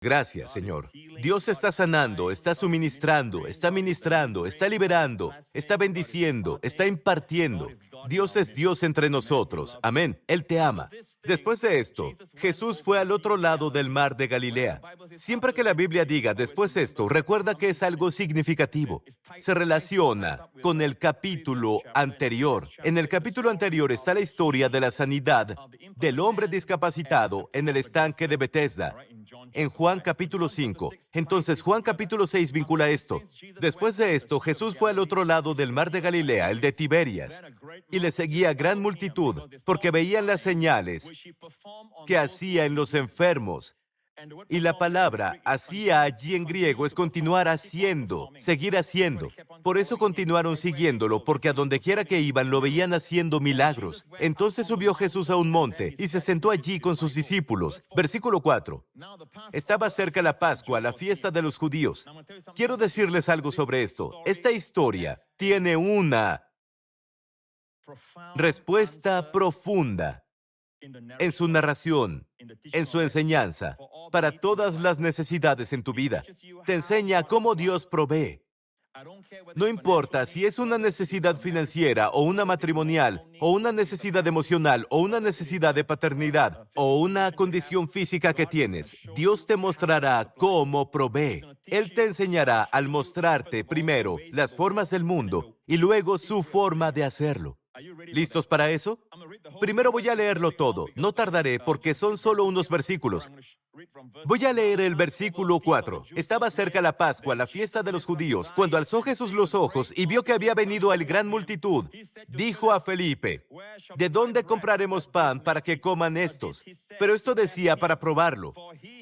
Gracias, Señor. Dios está sanando, está suministrando, está ministrando, está liberando, está bendiciendo, está impartiendo. Dios es Dios entre nosotros. Amén. Él te ama. Después de esto, Jesús fue al otro lado del mar de Galilea. Siempre que la Biblia diga después esto, recuerda que es algo significativo. Se relaciona con el capítulo anterior. En el capítulo anterior está la historia de la sanidad del hombre discapacitado en el estanque de Bethesda, en Juan capítulo 5. Entonces, Juan capítulo 6 vincula esto. Después de esto, Jesús fue al otro lado del mar de Galilea, el de Tiberias, y le seguía gran multitud, porque veían las señales que hacía en los enfermos. Y la palabra hacía allí en griego es continuar haciendo, seguir haciendo. Por eso continuaron siguiéndolo, porque a donde quiera que iban lo veían haciendo milagros. Entonces subió Jesús a un monte y se sentó allí con sus discípulos. Versículo 4. Estaba cerca la Pascua, la fiesta de los judíos. Quiero decirles algo sobre esto. Esta historia tiene una respuesta profunda en su narración, en su enseñanza, para todas las necesidades en tu vida. Te enseña cómo Dios provee. No importa si es una necesidad financiera o una matrimonial, o una necesidad emocional, o una necesidad de paternidad, o una condición física que tienes, Dios te mostrará cómo provee. Él te enseñará al mostrarte primero las formas del mundo y luego su forma de hacerlo. ¿Listos para eso? Primero voy a leerlo todo. No tardaré porque son solo unos versículos. Voy a leer el versículo 4. Estaba cerca la Pascua, la fiesta de los judíos. Cuando alzó Jesús los ojos y vio que había venido el gran multitud, dijo a Felipe, ¿de dónde compraremos pan para que coman estos? Pero esto decía para probarlo,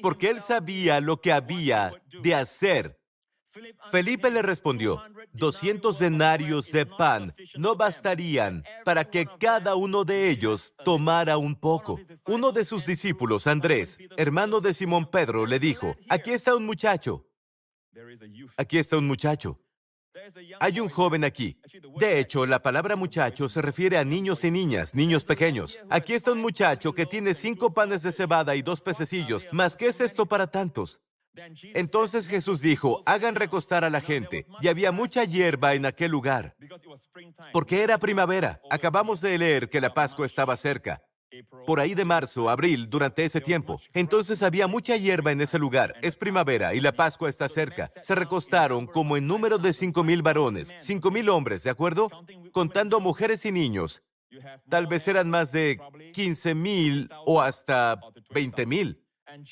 porque él sabía lo que había de hacer. Felipe le respondió, 200 denarios de pan no bastarían para que cada uno de ellos tomara un poco. Uno de sus discípulos, Andrés, hermano de Simón Pedro, le dijo, aquí está un muchacho. Aquí está un muchacho. Hay un joven aquí. De hecho, la palabra muchacho se refiere a niños y niñas, niños pequeños. Aquí está un muchacho que tiene 5 panes de cebada y 2 pececillos. ¿Mas qué es esto para tantos? Entonces Jesús dijo, hagan recostar a la gente. Y había mucha hierba en aquel lugar, porque era primavera. Acabamos de leer que la Pascua estaba cerca. Por ahí de marzo, abril, durante ese tiempo. Entonces había mucha hierba en ese lugar. Es primavera y la Pascua está cerca. Se recostaron como en número de 5,000 varones, 5,000 hombres, ¿de acuerdo? Contando mujeres y niños. Tal vez eran más de 15,000 o hasta 20,000.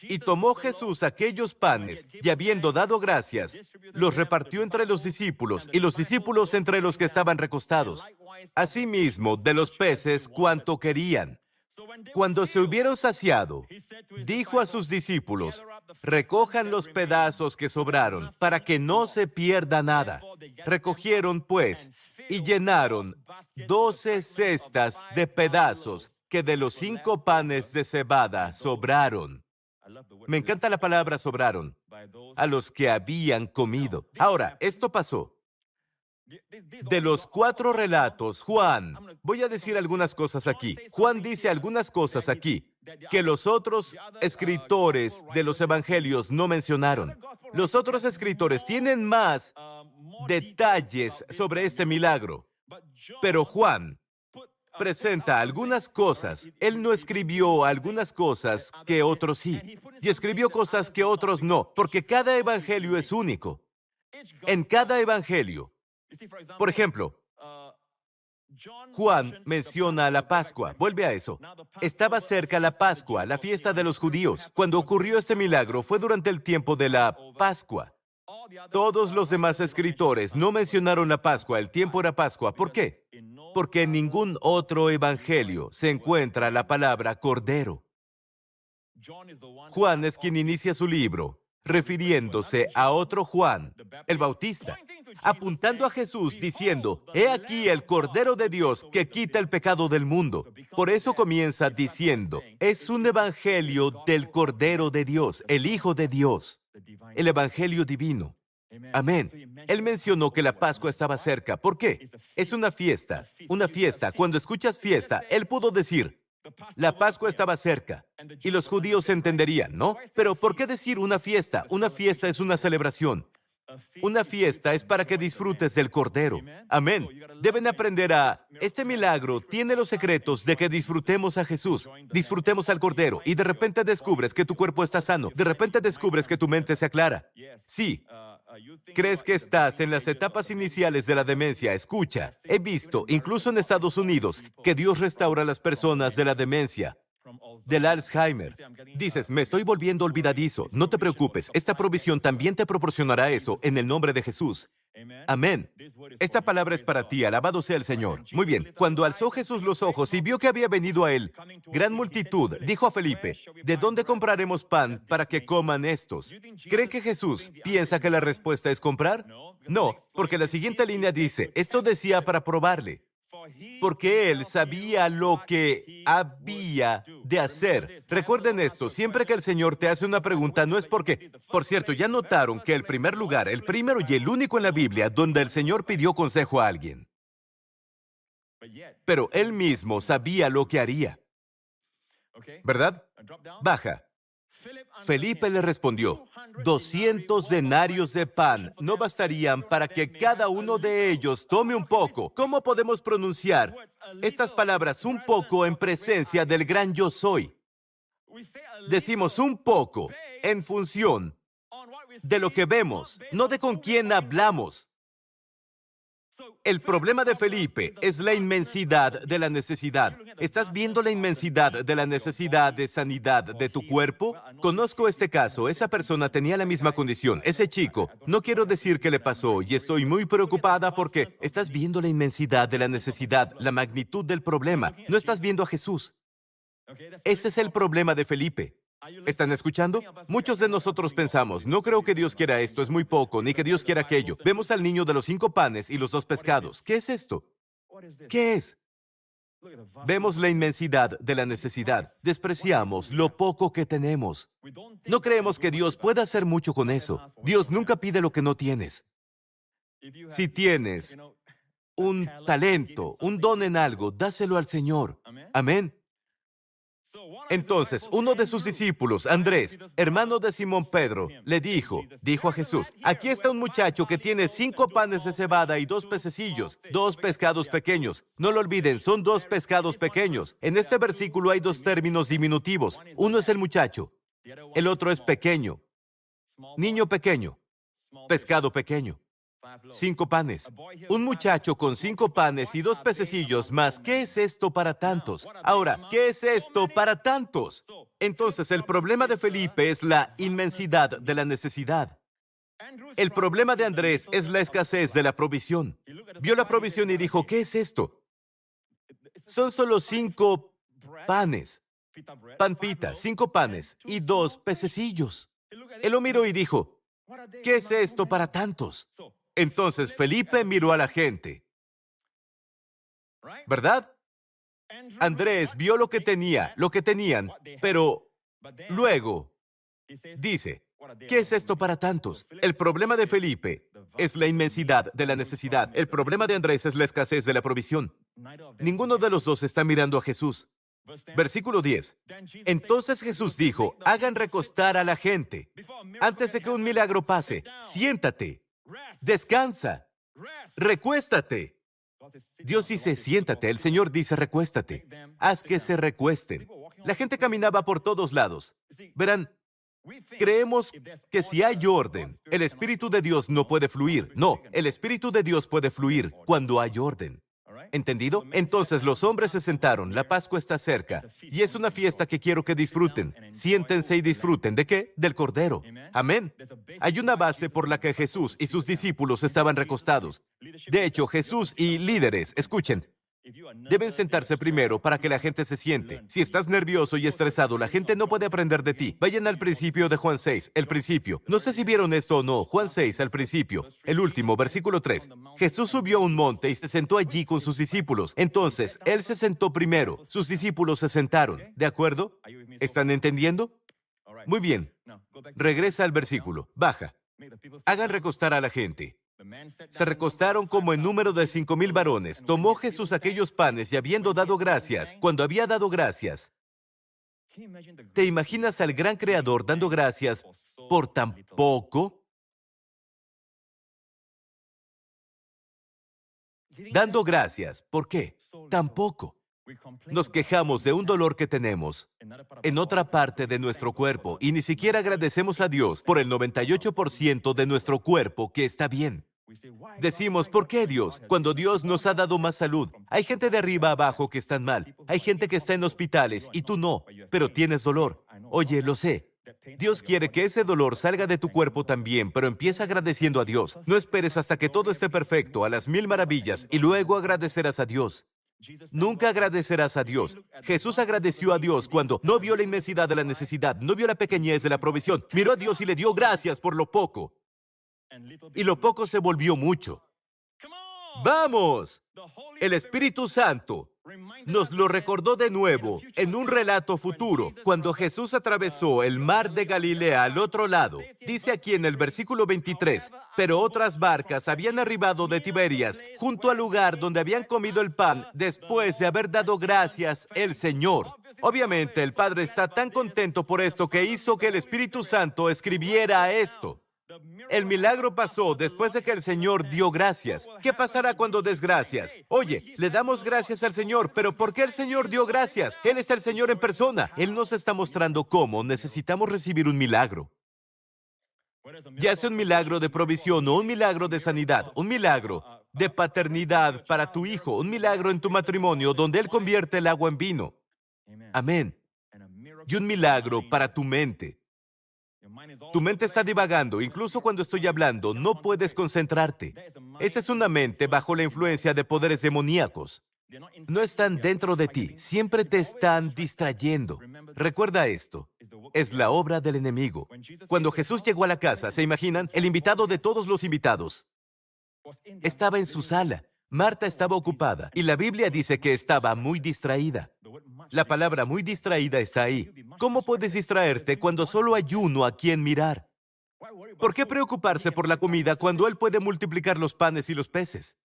Y tomó Jesús aquellos panes, y habiendo dado gracias, los repartió entre los discípulos, y los discípulos entre los que estaban recostados. Asimismo, de los peces cuanto querían. Cuando se hubieron saciado, dijo a sus discípulos, recojan los pedazos que sobraron, para que no se pierda nada. Recogieron, pues, y llenaron 12 cestas de pedazos que de los 5 panes de cebada sobraron. Me encanta la palabra sobraron, a los que habían comido. Ahora, esto pasó. De los 4 relatos, Juan, voy a decir algunas cosas aquí. Juan dice algunas cosas aquí que los otros escritores de los evangelios no mencionaron. Los otros escritores tienen más detalles sobre este milagro, pero Juan presenta algunas cosas. Él no escribió algunas cosas que otros sí, y escribió cosas que otros no, porque cada evangelio es único. En cada evangelio, por ejemplo, Juan menciona la Pascua. Vuelve a eso. Estaba cerca la Pascua, la fiesta de los judíos. Cuando ocurrió este milagro fue durante el tiempo de la Pascua. Todos los demás escritores no mencionaron la Pascua, el tiempo era Pascua. ¿Por qué? Porque en ningún otro evangelio se encuentra la palabra cordero. Juan es quien inicia su libro, refiriéndose a otro Juan, el Bautista, apuntando a Jesús diciendo, he aquí el Cordero de Dios que quita el pecado del mundo. Por eso comienza diciendo, es un evangelio del Cordero de Dios, el Hijo de Dios, el evangelio divino. Amén. Él mencionó que la Pascua estaba cerca. ¿Por qué? Es una fiesta. Una fiesta. Cuando escuchas fiesta, él pudo decir, La Pascua estaba cerca y los judíos entenderían, ¿no? Pero ¿por qué decir una fiesta? Una fiesta es una celebración. Una fiesta es para que disfrutes del Cordero. Amén. Deben aprender este milagro tiene los secretos de que disfrutemos a Jesús, disfrutemos al Cordero, y de repente descubres que tu cuerpo está sano, de repente descubres que tu mente se aclara. Sí, crees que estás en las etapas iniciales de la demencia. Escucha, he visto, incluso en Estados Unidos, que Dios restaura a las personas de la demencia, del Alzheimer. Dices, me estoy volviendo olvidadizo. No te preocupes, esta provisión también te proporcionará eso en el nombre de Jesús. Amén. Esta palabra es para ti, alabado sea el Señor. Muy bien, cuando alzó Jesús los ojos y vio que había venido a él gran multitud, dijo a Felipe, ¿de dónde compraremos pan para que coman estos? ¿Creen que Jesús piensa que la respuesta es comprar? No, porque la siguiente línea dice, esto decía para probarle, porque él sabía lo que había de hacer. Recuerden esto, siempre que el Señor te hace una pregunta, no es porque... Por cierto, ya notaron que el primer lugar, el primero y el único en la Biblia donde el Señor pidió consejo a alguien. Pero él mismo sabía lo que haría. ¿Verdad? Baja. Felipe le respondió, 200 denarios de pan no bastarían para que cada uno de ellos tome un poco. ¿Cómo podemos pronunciar estas palabras un poco en presencia del gran yo soy? Decimos un poco en función de lo que vemos, no de con quién hablamos. El problema de Felipe es la inmensidad de la necesidad. ¿Estás viendo la inmensidad de la necesidad de sanidad de tu cuerpo? Conozco este caso. Esa persona tenía la misma condición. Ese chico, no quiero decir qué le pasó y estoy muy preocupada porque estás viendo la inmensidad de la necesidad, la magnitud del problema. No estás viendo a Jesús. Ese es el problema de Felipe. ¿Están escuchando? Muchos de nosotros pensamos, no creo que Dios quiera esto, es muy poco, ni que Dios quiera aquello. Vemos al niño de los 5 panes y los 2 pescados. ¿Qué es esto? ¿Qué es? Vemos la inmensidad de la necesidad. Despreciamos lo poco que tenemos. No creemos que Dios pueda hacer mucho con eso. Dios nunca pide lo que no tienes. Si tienes un talento, un don en algo, dáselo al Señor. Amén. Entonces, uno de sus discípulos, Andrés, hermano de Simón Pedro, le dijo a Jesús, aquí está un muchacho que tiene 5 panes de cebada y 2 pececillos, 2 pescados pequeños. No lo olviden, son 2 pescados pequeños. En este versículo hay 2 términos diminutivos. Uno es el muchacho, el otro es pequeño, niño pequeño, pescado pequeño. 5 panes. Un muchacho con 5 panes y 2 pececillos más. ¿Qué es esto para tantos? Ahora, ¿qué es esto para tantos? Entonces, el problema de Felipe es la inmensidad de la necesidad. El problema de Andrés es la escasez de la provisión. Vio la provisión y dijo, ¿qué es esto? Son solo 5 panes. Panpita, 5 panes y 2 pececillos. Él lo miró y dijo, ¿qué es esto para tantos? Entonces Felipe miró a la gente, ¿verdad? Andrés vio lo que tenían, pero luego dice, ¿qué es esto para tantos? El problema de Felipe es la inmensidad de la necesidad. El problema de Andrés es la escasez de la provisión. Ninguno de los dos está mirando a Jesús. Versículo 10. Entonces Jesús dijo, hagan recostar a la gente. Antes de que un milagro pase, siéntate. Descansa, recuéstate. Dios dice, siéntate. El Señor dice, recuéstate. Haz que se recuesten. La gente caminaba por todos lados. Verán, creemos que si hay orden, el Espíritu de Dios no puede fluir. No, el Espíritu de Dios puede fluir cuando hay orden. ¿Entendido? Entonces los hombres se sentaron, la Pascua está cerca, y es una fiesta que quiero que disfruten. Siéntense y disfruten. ¿De qué? Del Cordero. Amén. Hay una base por la que Jesús y sus discípulos estaban recostados. De hecho, Jesús y líderes, escuchen, deben sentarse primero para que la gente se siente. Si estás nervioso y estresado, la gente no puede aprender de ti. Vayan al principio de Juan 6, el principio. No sé si vieron esto o no. Juan 6, al principio. El último, versículo 3. Jesús subió a un monte y se sentó allí con sus discípulos. Entonces, Él se sentó primero. Sus discípulos se sentaron. ¿De acuerdo? ¿Están entendiendo? Muy bien. Regresa al versículo. Baja. Hagan recostar a la gente. Se recostaron como en número de 5,000 varones. Tomó Jesús aquellos panes y habiendo dado gracias, cuando había dado gracias, ¿te imaginas al gran Creador dando gracias por tan poco? Dando gracias, ¿por qué? Tan poco. Nos quejamos de un dolor que tenemos en otra parte de nuestro cuerpo y ni siquiera agradecemos a Dios por el 98% de nuestro cuerpo que está bien. Decimos, ¿por qué Dios? Cuando Dios nos ha dado más salud. Hay gente de arriba a abajo que están mal. Hay gente que está en hospitales y tú no, pero tienes dolor. Oye, lo sé. Dios quiere que ese dolor salga de tu cuerpo también, pero empieza agradeciendo a Dios. No esperes hasta que todo esté perfecto, a las 1000 maravillas, y luego agradecerás a Dios. Nunca agradecerás a Dios. Jesús agradeció a Dios cuando no vio la inmensidad de la necesidad, no vio la pequeñez de la provisión. Miró a Dios y le dio gracias por lo poco. Y lo poco se volvió mucho. ¡Vamos! El Espíritu Santo nos lo recordó de nuevo en un relato futuro, cuando Jesús atravesó el mar de Galilea al otro lado. Dice aquí en el versículo 23, pero otras barcas habían arribado de Tiberias, junto al lugar donde habían comido el pan, después de haber dado gracias el Señor. Obviamente, el Padre está tan contento por esto que hizo que el Espíritu Santo escribiera esto. El milagro pasó después de que el Señor dio gracias. ¿Qué pasará cuando des gracias? Oye, le damos gracias al Señor, pero ¿por qué el Señor dio gracias? Él es el Señor en persona. Él nos está mostrando cómo necesitamos recibir un milagro. Ya sea un milagro de provisión o un milagro de sanidad, un milagro de paternidad para tu hijo, un milagro en tu matrimonio donde Él convierte el agua en vino. Amén. Y un milagro para tu mente. Tu mente está divagando, incluso cuando estoy hablando, no puedes concentrarte. Esa es una mente bajo la influencia de poderes demoníacos. No están dentro de ti, siempre te están distrayendo. Recuerda esto, es la obra del enemigo. Cuando Jesús llegó a la casa, ¿se imaginan? El invitado de todos los invitados estaba en su sala. Marta estaba ocupada y la Biblia dice que estaba muy distraída. La palabra muy distraída está ahí. ¿Cómo puedes distraerte cuando solo hay uno a quien mirar? ¿Por qué preocuparse por la comida cuando Él puede multiplicar los panes y los peces?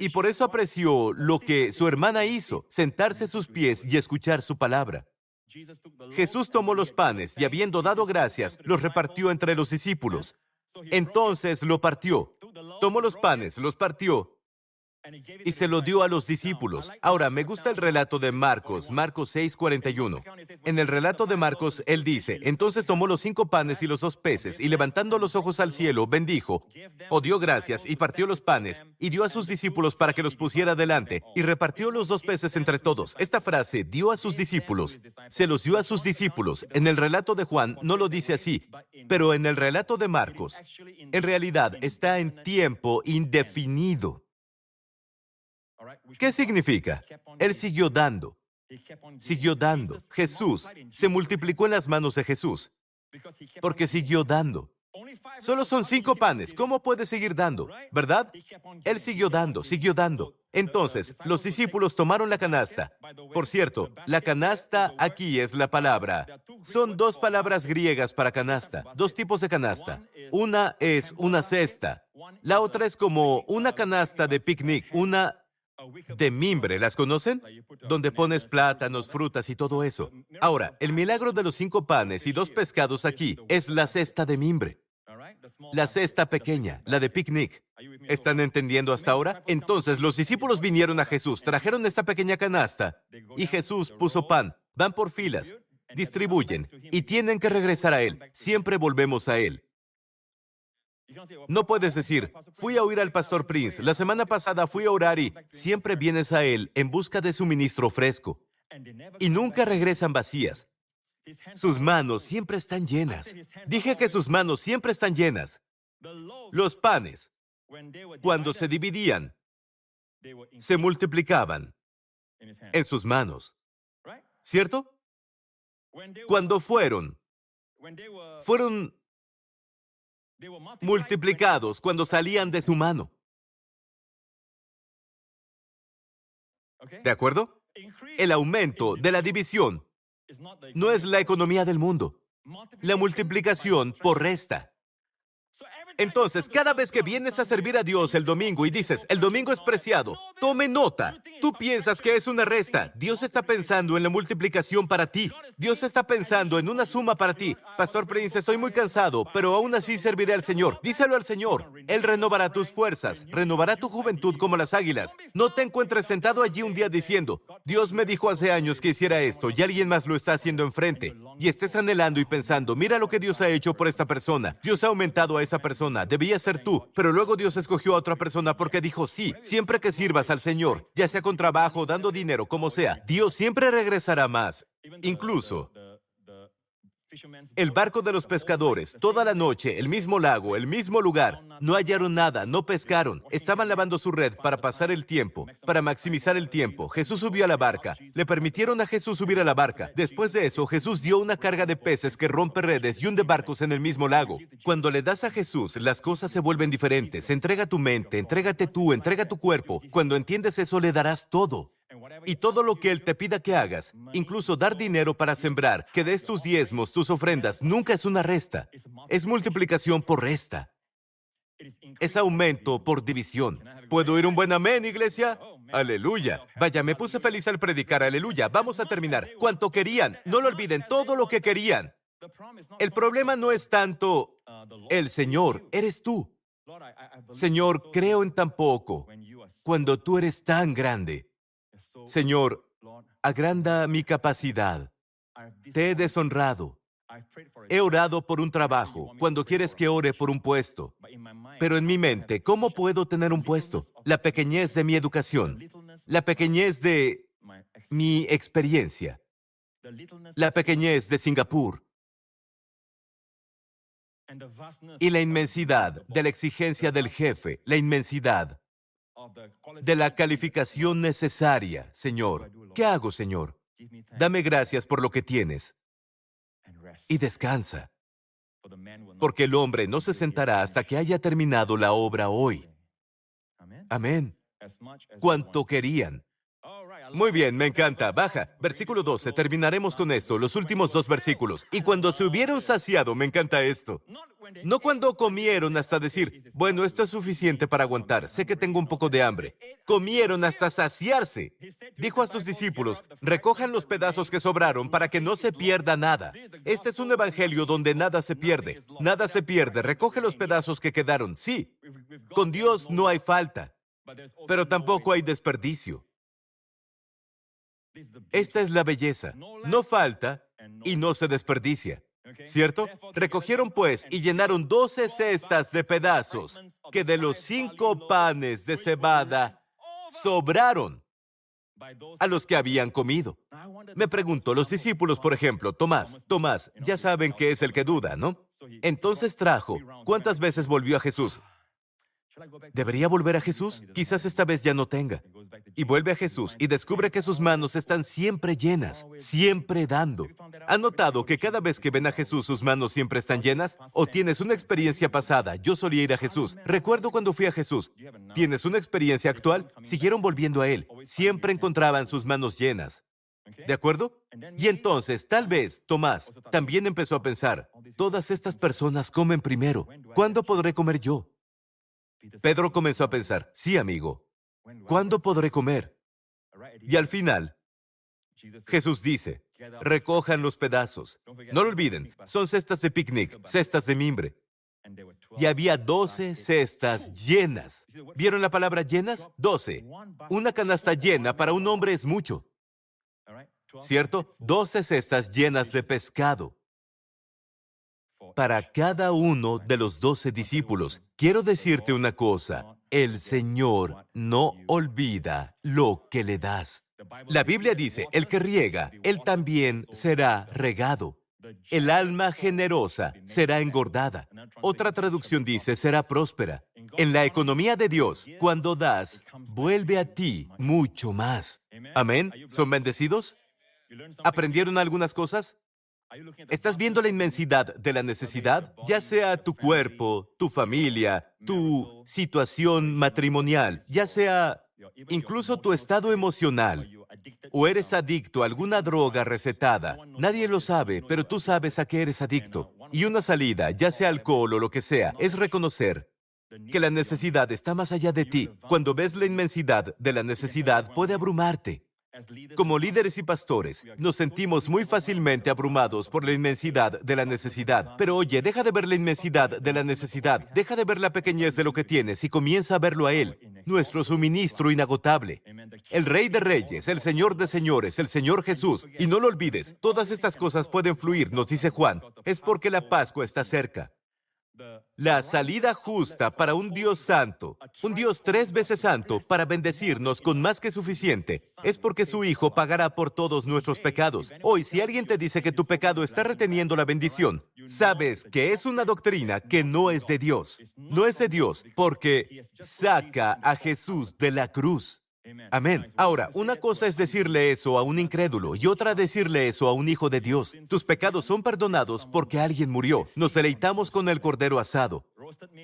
Y por eso apreció lo que su hermana hizo, sentarse a sus pies y escuchar su palabra. Jesús tomó los panes y habiendo dado gracias, los repartió entre los discípulos. Entonces lo partió. Tomó los panes, los partió y se lo dio a los discípulos. Ahora, me gusta el relato de Marcos 6:41. En el relato de Marcos, él dice, entonces tomó los 5 panes y los 2 peces, y levantando los ojos al cielo, bendijo, o dio gracias, y partió los panes, y dio a sus discípulos para que los pusiera delante, y repartió los 2 peces entre todos. Esta frase, dio a sus discípulos, se los dio a sus discípulos. En el relato de Juan, no lo dice así, pero en el relato de Marcos, en realidad está en tiempo indefinido. ¿Qué significa? Él siguió dando. Siguió dando. Jesús se multiplicó en las manos de Jesús porque siguió dando. Solo son 5 panes. ¿Cómo puede seguir dando? ¿Verdad? Él siguió dando, siguió dando. Entonces, los discípulos tomaron la canasta. Por cierto, la canasta aquí es la palabra. Son 2 palabras griegas para canasta, 2 tipos de canasta. Una es una cesta. La otra es como una canasta de picnic, una de mimbre, ¿las conocen? Donde pones plátanos, frutas y todo eso. Ahora, el milagro de los 5 panes y 2 pescados aquí es la cesta de mimbre. La cesta pequeña, la de picnic. ¿Están entendiendo hasta ahora? Entonces los discípulos vinieron a Jesús, trajeron esta pequeña canasta y Jesús puso pan. Van por filas, distribuyen y tienen que regresar a Él. Siempre volvemos a Él. No puedes decir, fui a oír al pastor Prince, la semana pasada fui a orar y siempre vienes a él en busca de suministro fresco. Y nunca regresan vacías. Sus manos siempre están llenas. Dije que sus manos siempre están llenas. Los panes, cuando se dividían, se multiplicaban en sus manos. ¿Cierto? Cuando fueron multiplicados cuando salían de su mano. ¿De acuerdo? El aumento de la división no es la economía del mundo. La multiplicación por resta. Entonces, cada vez que vienes a servir a Dios el domingo y dices, el domingo es preciado, tome nota. Tú piensas que es una resta. Dios está pensando en la multiplicación para ti. Dios está pensando en una suma para ti. Pastor Prince, estoy muy cansado, pero aún así serviré al Señor. Díselo al Señor. Él renovará tus fuerzas, renovará tu juventud como las águilas. No te encuentres sentado allí un día diciendo, Dios me dijo hace años que hiciera esto y alguien más lo está haciendo enfrente. Y estés anhelando y pensando, mira lo que Dios ha hecho por esta persona. Dios ha aumentado a esa persona. Debía ser tú. Pero luego Dios escogió a otra persona porque dijo, sí, siempre que sirvas al Señor, ya sea con trabajo, dando dinero, como sea, Dios siempre regresará más. Incluso el barco de los pescadores, toda la noche, el mismo lago, el mismo lugar. No hallaron nada, no pescaron. Estaban lavando su red para pasar el tiempo, para maximizar el tiempo. Jesús subió a la barca. Le permitieron a Jesús subir a la barca. Después de eso, Jesús dio una carga de peces que rompe redes y hunde barcos en el mismo lago. Cuando le das a Jesús, las cosas se vuelven diferentes. Entrega tu mente, entrégate tú, entrega tu cuerpo. Cuando entiendes eso, le darás todo. Y todo lo que Él te pida que hagas, incluso dar dinero para sembrar, que des tus diezmos, tus ofrendas, nunca es una resta. Es multiplicación por resta. Es aumento por división. ¿Puedo oír un buen amén, iglesia? ¡Aleluya! Vaya, me puse feliz al predicar, ¡aleluya! Vamos a terminar. Cuanto querían, no lo olviden, todo lo que querían. El problema no es tanto el Señor, eres tú. Señor, creo en tan poco, cuando tú eres tan grande. Señor, agranda mi capacidad. Te he deshonrado. He orado por un trabajo, cuando quieres que ore por un puesto. Pero en mi mente, ¿cómo puedo tener un puesto? La pequeñez de mi educación, la pequeñez de mi experiencia, la pequeñez de Singapur y la inmensidad de la exigencia del jefe, la inmensidad de la calificación necesaria, Señor. ¿Qué hago, Señor? Dame gracias por lo que tienes y descansa, porque el hombre no se sentará hasta que haya terminado la obra hoy. Amén. Cuanto querían. Muy bien, me encanta. Baja. Versículo 12. Terminaremos con esto, los últimos dos versículos. Y cuando se hubieron saciado, me encanta esto. No cuando comieron hasta decir, bueno, esto es suficiente para aguantar, sé que tengo un poco de hambre. Comieron hasta saciarse. Dijo a sus discípulos, recojan los pedazos que sobraron para que no se pierda nada. Este es un evangelio donde nada se pierde. Nada se pierde. Recoge los pedazos que quedaron. Sí, con Dios no hay falta, pero tampoco hay desperdicio. Esta es la belleza. No falta y no se desperdicia. ¿Cierto? Recogieron pues y llenaron 12 cestas de pedazos que de los 5 panes de cebada sobraron a los que habían comido. Me pregunto, los discípulos, por ejemplo, Tomás, ya saben que es el que duda, ¿no? Entonces trajo. ¿Cuántas veces volvió a Jesús? ¿Debería volver a Jesús? Quizás esta vez ya no tenga. Y vuelve a Jesús y descubre que sus manos están siempre llenas, siempre dando. ¿Han notado que cada vez que ven a Jesús sus manos siempre están llenas? ¿O tienes una experiencia pasada? Yo solía ir a Jesús. Recuerdo cuando fui a Jesús. ¿Tienes una experiencia actual? Siguieron volviendo a Él. Siempre encontraban sus manos llenas. ¿De acuerdo? Y entonces, tal vez, Tomás también empezó a pensar, todas estas personas comen primero. ¿Cuándo podré comer yo? Pedro comenzó a pensar, sí, amigo, ¿cuándo podré comer? Y al final, Jesús dice, recojan los pedazos. No lo olviden, son cestas de picnic, cestas de mimbre. Y había 12 cestas llenas. ¿Vieron la palabra llenas? 12. Una canasta llena para un hombre es mucho. ¿Cierto? 12 cestas llenas de pescado para cada uno de los 12 discípulos. Quiero decirte una cosa, el Señor no olvida lo que le das. La Biblia dice, el que riega, él también será regado. El alma generosa será engordada. Otra traducción dice, será próspera. En la economía de Dios, cuando das, vuelve a ti mucho más. ¿Amén? ¿Son bendecidos? ¿Aprendieron algunas cosas? ¿Estás viendo la inmensidad de la necesidad? Ya sea tu cuerpo, tu familia, tu situación matrimonial, ya sea incluso tu estado emocional, o eres adicto a alguna droga recetada. Nadie lo sabe, pero tú sabes a qué eres adicto. Y una salida, ya sea alcohol o lo que sea, es reconocer que la necesidad está más allá de ti. Cuando ves la inmensidad de la necesidad, puede abrumarte. Como líderes y pastores, nos sentimos muy fácilmente abrumados por la inmensidad de la necesidad. Pero oye, deja de ver la inmensidad de la necesidad, deja de ver la pequeñez de lo que tienes y comienza a verlo a Él, nuestro suministro inagotable. El Rey de Reyes, el Señor de Señores, el Señor Jesús. Y no lo olvides, todas estas cosas pueden fluir, nos dice Juan, es porque la Pascua está cerca. La salida justa para un Dios santo, un Dios 3 veces santo, para bendecirnos con más que suficiente, es porque su Hijo pagará por todos nuestros pecados. Hoy, si alguien te dice que tu pecado está reteniendo la bendición, sabes que es una doctrina que no es de Dios. No es de Dios porque saca a Jesús de la cruz. Amén. Ahora, una cosa es decirle eso a un incrédulo y otra decirle eso a un hijo de Dios. Tus pecados son perdonados porque alguien murió. Nos deleitamos con el cordero asado.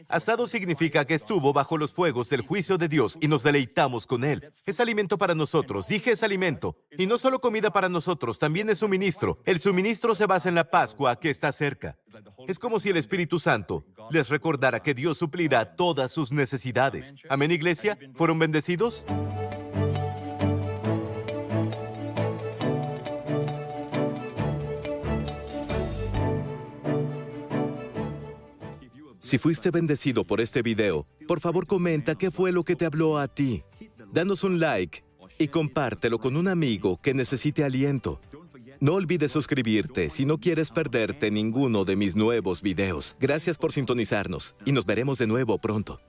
Asado significa que estuvo bajo los fuegos del juicio de Dios y nos deleitamos con él. Es alimento para nosotros. Dije es alimento. Y no solo comida para nosotros, también es suministro. El suministro se basa en la Pascua que está cerca. Es como si el Espíritu Santo les recordara que Dios suplirá todas sus necesidades. Amén, iglesia. ¿Fueron bendecidos? Si fuiste bendecido por este video, por favor comenta qué fue lo que te habló a ti. Danos un like y compártelo con un amigo que necesite aliento. No olvides suscribirte si no quieres perderte ninguno de mis nuevos videos. Gracias por sintonizarnos y nos veremos de nuevo pronto.